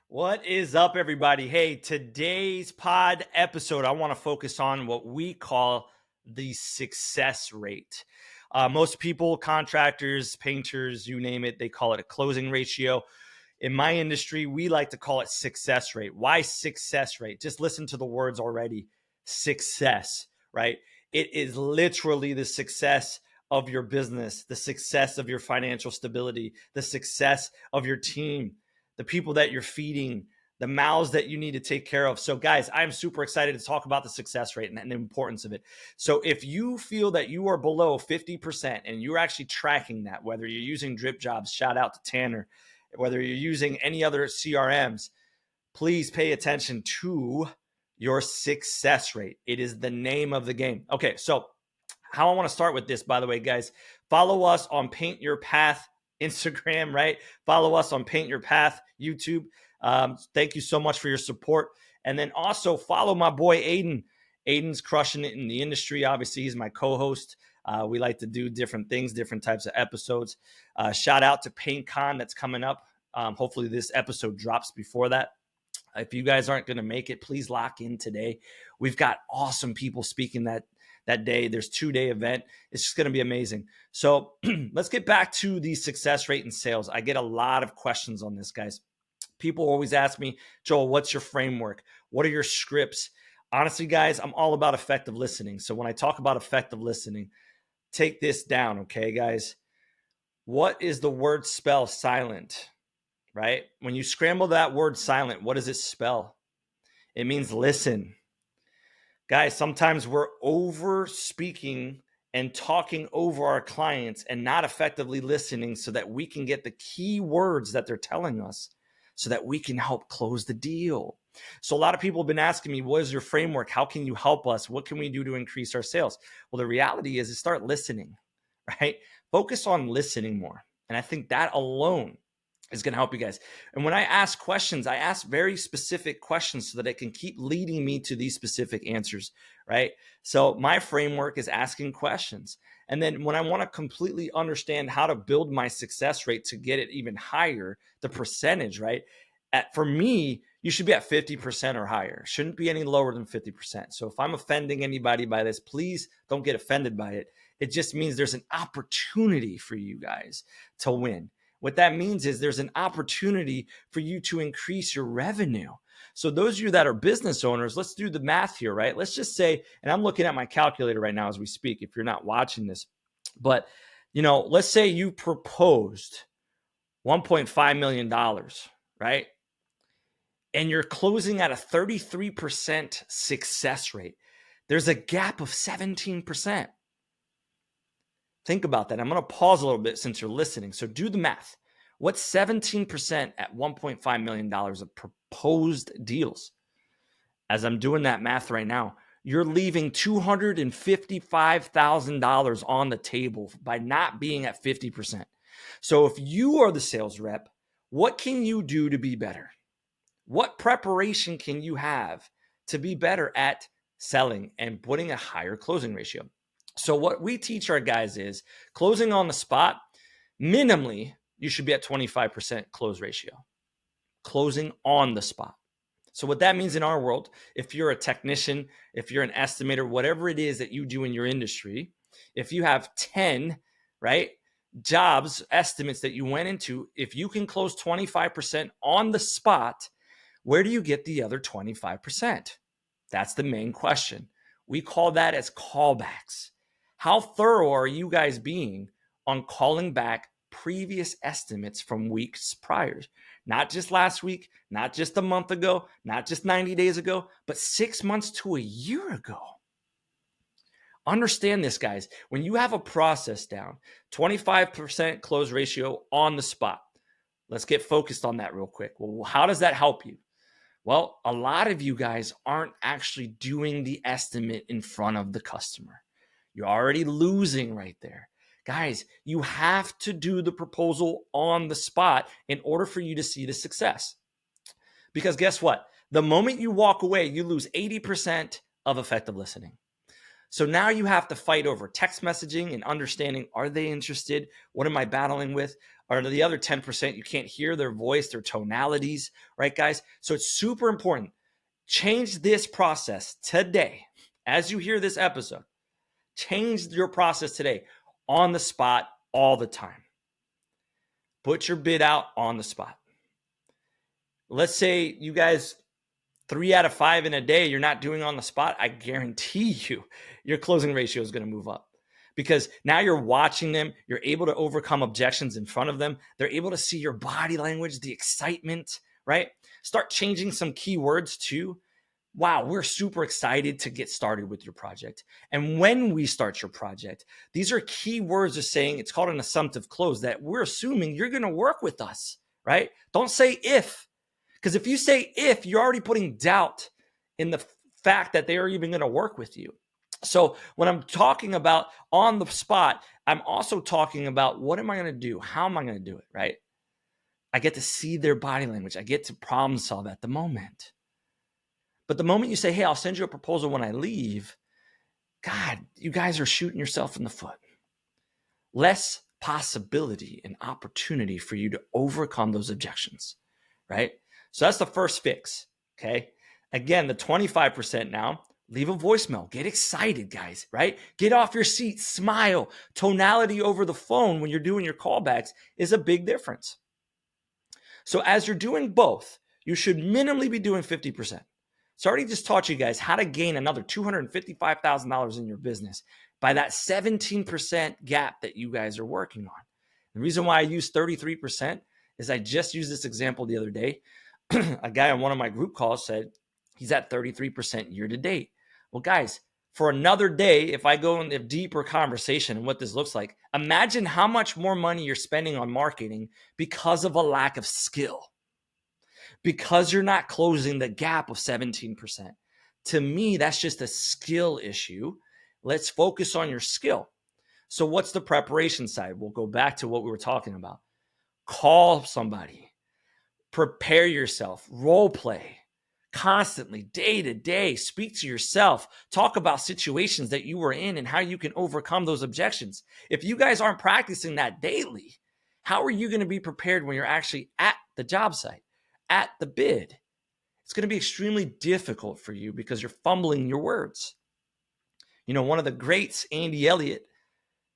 What is up, everybody? Hey, today's pod episode, I want to focus on what we call the success rate. Most people, contractors, painters, you name it, they call it a closing ratio. In my industry, we like to call it success rate. Why success rate? Just listen to the words already. Success, right? It is literally the success of your business, the success of your financial stability, the success of your team, the people that you're feeding, the mouths that you need to take care of. So, guys, I'm super excited to talk about the success rate and the importance of it. So, if you feel that you are below 50% and you're actually tracking that, whether you're using DripJobs, shout out to Tanner, whether you're using any other CRMs, please pay attention to your success rate. It is the name of the game. Okay, so how I want to start with this, by the way, guys, follow us on Paint Your Path Instagram, right? Follow us on Paint Your Path YouTube. Thank you so much for your support. And then also follow my boy Aiden. Aiden's crushing it in the industry. Obviously, he's my co-host. We like to do different things, different types of episodes. Shout out to PaintCon that's coming up. Hopefully this episode drops before that. If you guys aren't going to make it, please lock in today. We've got awesome people speaking that day. There's 2-day event. It's just going to be amazing. So let's get back to the success rate in sales. I get a lot of questions on this, guys. People always ask me, Joel, what's your framework? What are your scripts? Honestly, guys, I'm all about effective listening. So when I talk about effective listening, take this down, okay, guys? What is the word spell silent, right? When you scramble that word silent, what does it spell? It means listen. Guys, sometimes we're over speaking and talking over our clients and not effectively listening so that we can get the key words that they're telling us so that we can help close the deal. So a lot of people have been asking me, what is your framework? How can you help us? What can we do to increase our sales? Well, the reality is start listening, right? Focus on listening more. And I think that alone is going to help you guys. And when I ask questions, I ask very specific questions so that it can keep leading me to these specific answers, right? So my framework is asking questions. And then when I want to completely understand how to build my success rate to get it even higher, the percentage, right? For me, you should be at 50% or higher. Shouldn't be any lower than 50%. So if I'm offending anybody by this, please don't get offended by it. It just means there's an opportunity for you guys to win. What that means is there's an opportunity for you to increase your revenue. So those of you that are business owners, let's do the math here, right? Let's just say, and I'm looking at my calculator right now as we speak, if you're not watching this, but let's say you proposed $1.5 million, right? And you're closing at a 33% success rate. There's a gap of 17%. Think about that. I'm going to pause a little bit since you're listening. So do the math. What's 17% at $1.5 million of proposed deals? As I'm doing that math right now, you're leaving $255,000 on the table by not being at 50%. So if you are the sales rep, what can you do to be better? What preparation can you have to be better at selling and putting a higher closing ratio? So what we teach our guys is closing on the spot, minimally, you should be at 25% close ratio. Closing on the spot. So what that means in our world, if you're a technician, if you're an estimator, whatever it is that you do in your industry, if you have 10, right, jobs, estimates that you went into, if you can close 25% on the spot, where do you get the other 25%? That's the main question. We call that as callbacks. How thorough are you guys being on calling back previous estimates from weeks prior? Not just last week, not just a month ago, not just 90 days ago, but 6 months to a year ago. Understand this, guys. When you have a process down, 25% close ratio on the spot. Let's get focused on that real quick. Well, how does that help you? Well, a lot of you guys aren't actually doing the estimate in front of the customer. You're already losing right there. Guys, you have to do the proposal on the spot in order for you to see the success. Because guess what? The moment you walk away, you lose 80% of effective listening. So now you have to fight over text messaging and understanding, are they interested? What am I battling with? or the other 10%, you can't hear their voice, their tonalities, right, guys? So it's super important. Change this process today. As you hear this episode, change your process today on the spot all the time. Put your bid out on the spot. Let's say you guys 3 out of 5 in a day you're not doing on the spot. I guarantee you your closing ratio is going to move up, because now you're watching them. You're able to overcome objections in front of them. They're able to see your body language, the excitement, right? Start changing some keywords too. Wow, we're super excited to get started with your project. And when we start your project, these are key words of saying, it's called an assumptive close, that we're assuming you're going to work with us, right? Don't say if, because if you say if, you're already putting doubt in the fact that they are even going to work with you. So when I'm talking about on the spot, I'm also talking about what am I going to do? How am I going to do it, right? I get to see their body language. I get to problem solve at the moment. But the moment you say, hey, I'll send you a proposal when I leave, God, you guys are shooting yourself in the foot. Less possibility and opportunity for you to overcome those objections, right? So that's the first fix, okay? Again, the 25% now, leave a voicemail. Get excited, guys, right? Get off your seat, smile. Tonality over the phone when you're doing your callbacks is a big difference. So as you're doing both, you should minimally be doing 50%. So I already just taught you guys how to gain another $255,000 in your business by that 17% gap that you guys are working on. The reason why I use 33% is I just used this example the other day. A guy on one of my group calls said he's at 33% year to date. Well, guys, for another day, if I go in a deeper conversation and what this looks like, imagine how much more money you're spending on marketing because of a lack of skill. Because you're not closing the gap of 17%. To me, that's just a skill issue. Let's focus on your skill. So what's the preparation side? We'll go back to what we were talking about. Call somebody. Prepare yourself. Role play. Constantly, day to day. Speak to yourself. Talk about situations that you were in and how you can overcome those objections. If you guys aren't practicing that daily, how are you going to be prepared when you're actually at the job site? At the bid? It's going to be extremely difficult for you because you're fumbling your words. You know, one of the greats, Andy Elliott,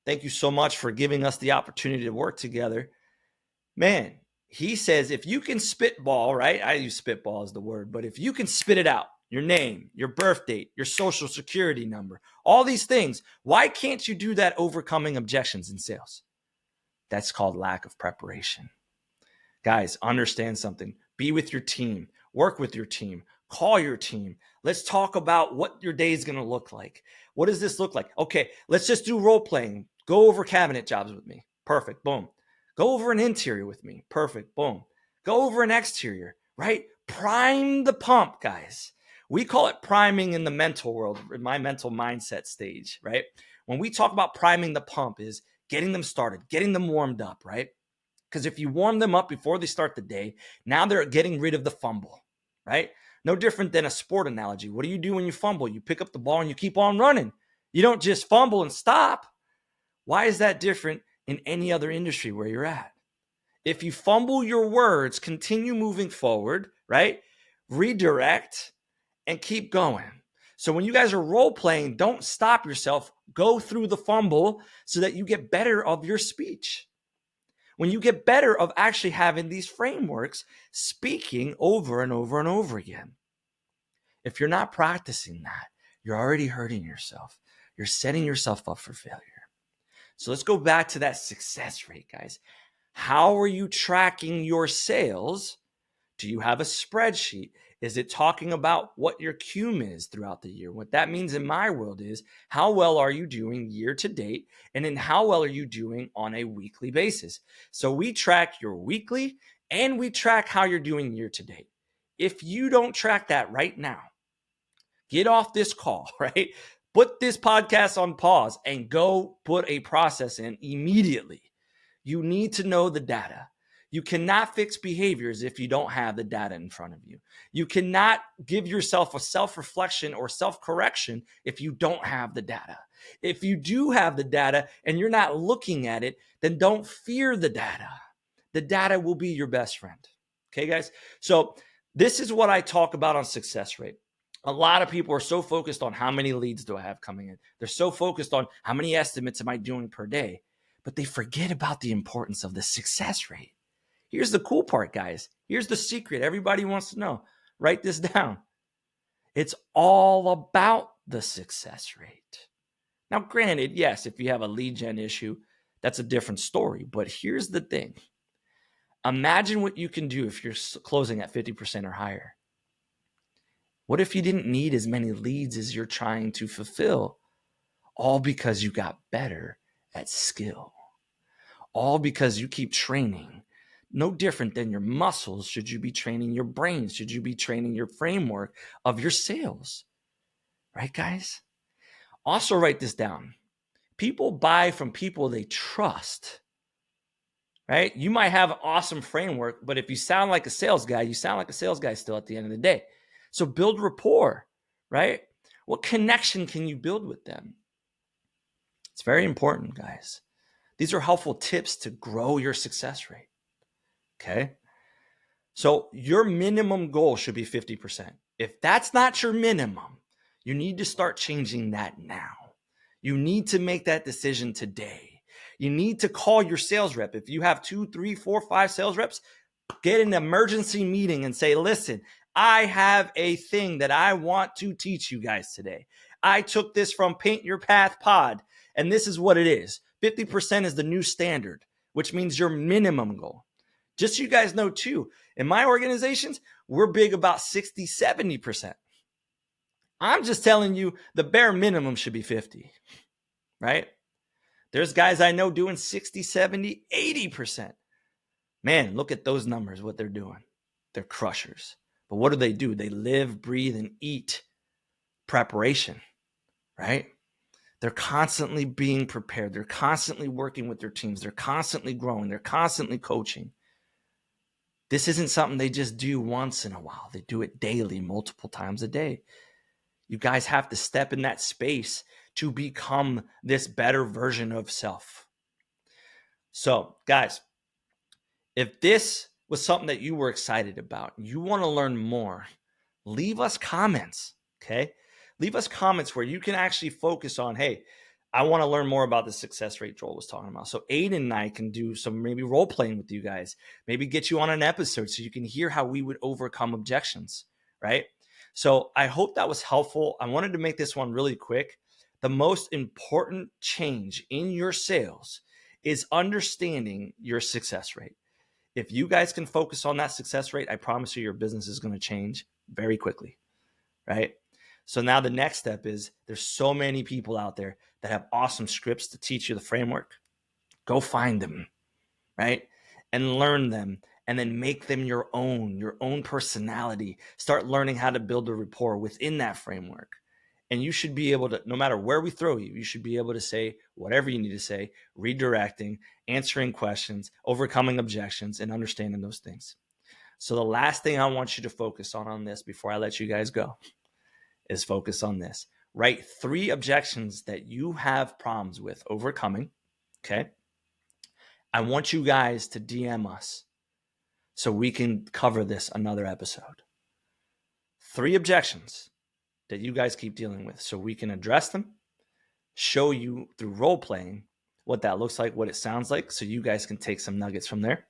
thank you so much for giving us the opportunity to work together. Man, he says, if you can spitball, right? I use spitball as the word, but if you can spit it out, your name, your birth date, your social security number, all these things, why can't you do that overcoming objections in sales? That's called lack of preparation. Guys, understand something. Be with your team. Work with your team. Call your team. Let's talk about what your day is going to look like. What does this look like? Okay, let's just do role playing. Go over cabinet jobs with me. Perfect. Boom. Go over an interior with me. Perfect. Boom. Go over an exterior, right? Prime the pump, guys. We call it priming in the mental world, in my mental mindset stage, right? When we talk about priming the pump is getting them started, getting them warmed up, right? Because if you warm them up before they start the day, now they're getting rid of the fumble, right? No different than a sport analogy. What do you do when you fumble? You pick up the ball and you keep on running. You don't just fumble and stop. Why is that different in any other industry where you're at? If you fumble your words, continue moving forward, right? Redirect and keep going. So when you guys are role playing, don't stop yourself. Go through the fumble so that you get better of your speech. When you get better of actually having these frameworks, speaking over and over and over again. If you're not practicing that, you're already hurting yourself. You're setting yourself up for failure. So let's go back to that success rate, guys. How are you tracking your sales? Do you have a spreadsheet? Is it talking about what your cum is throughout the year? What that means in my world is how well are you doing year to date? And then how well are you doing on a weekly basis? So we track your weekly and we track how you're doing year to date. If you don't track that right now, get off this call, right? Put this podcast on pause and go put a process in immediately. You need to know the data. You cannot fix behaviors if you don't have the data in front of you. You cannot give yourself a self-reflection or self-correction if you don't have the data. If you do have the data and you're not looking at it, then don't fear the data. the data will be your best friend. Okay, guys? So this is what I talk about on success rate. A lot of people are so focused on how many leads do I have coming in. They're so focused on how many estimates am I doing per day, but they forget about the importance of the success rate. Here's the cool part, guys. Here's the secret everybody wants to know. Write this down. It's all about the success rate. Now, granted, yes, if you have a lead gen issue, that's a different story. But here's the thing. Imagine what you can do if you're closing at 50% or higher. What if you didn't need as many leads as you're trying to fulfill? All because you got better at skill. All because you keep training. No different than your muscles. Should you be training your brain? Should you be training your framework of your sales? Right, guys? Also write this down. People buy from people they trust. Right? You might have an awesome framework, but if you sound like a sales guy, you sound like a sales guy still at the end of the day. So build rapport, right? What connection can you build with them? It's very important, guys. These are helpful tips to grow your success rate. Okay? So your minimum goal should be 50%. If that's not your minimum, you need to start changing that now. You need to make that decision today. You need to call your sales rep. If you have 2, 3, 4, 5 sales reps, get an emergency meeting and say, listen, I have a thing that I want to teach you guys today. I took this from Paint Your Path Pod, and this is what it is. 50% is the new standard, which means your minimum goal. Just so you guys know too, in my organizations, we're big about 60, 70%. I'm just telling you the bare minimum should be 50, right? There's guys I know doing 60, 70, 80%. Man, look at those numbers, what they're doing. They're crushers. But what do? They live, breathe, and eat preparation, right? They're constantly being prepared. They're constantly working with their teams. They're constantly growing. They're constantly coaching. This isn't something they just do once in a while. They do it daily, multiple times a day. You guys have to step in that space to become this better version of self. So, guys, if this was something that you were excited about, you want to learn more, leave us comments, okay? Leave us comments where you can actually focus on, hey, I want to learn more about the success rate Joel was talking about. So Aiden and I can do some maybe role playing with you guys, maybe get you on an episode so you can hear how we would overcome objections, right? So I hope that was helpful. I wanted to make this one really quick. The most important change in your sales is understanding your success rate. If you guys can focus on that success rate, I promise you your business is going to change very quickly, right? So now the next step is there's so many people out there that have awesome scripts to teach you the framework. Go find them, right? And learn them and then make them your own personality. Start learning how to build a rapport within that framework. And you should be able to, no matter where we throw you, you should be able to say whatever you need to say, redirecting, answering questions, overcoming objections, and understanding those things. So the last thing I want you to focus on this before I let you guys go is focus on this. Write 3 objections that you have problems with overcoming, okay? I want you guys to DM us so we can cover this another episode. 3 objections that you guys keep dealing with so we can address them, show you through role playing what that looks like, what it sounds like, so you guys can take some nuggets from there.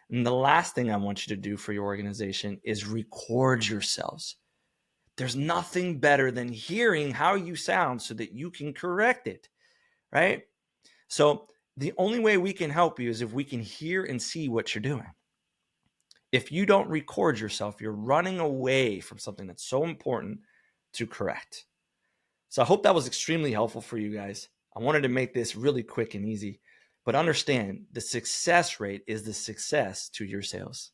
And the last thing I want you to do for your organization is record yourselves. There's nothing better than hearing how you sound so that you can correct it, right? So the only way we can help you is if we can hear and see what you're doing. If you don't record yourself, you're running away from something that's so important to correct. So I hope that was extremely helpful for you guys. I wanted to make this really quick and easy, but understand the success rate is the success to your sales.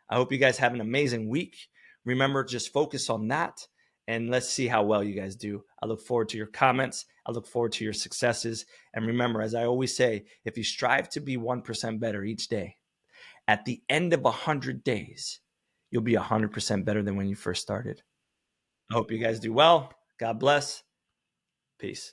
I hope you guys have an amazing week. Remember, just focus on that and let's see how well you guys do. I look forward to your comments. I look forward to your successes. And remember, as I always say, if you strive to be 1% better each day, at the end of 100 days, you'll be 100% better than when you first started. I hope you guys do well. God bless. Peace.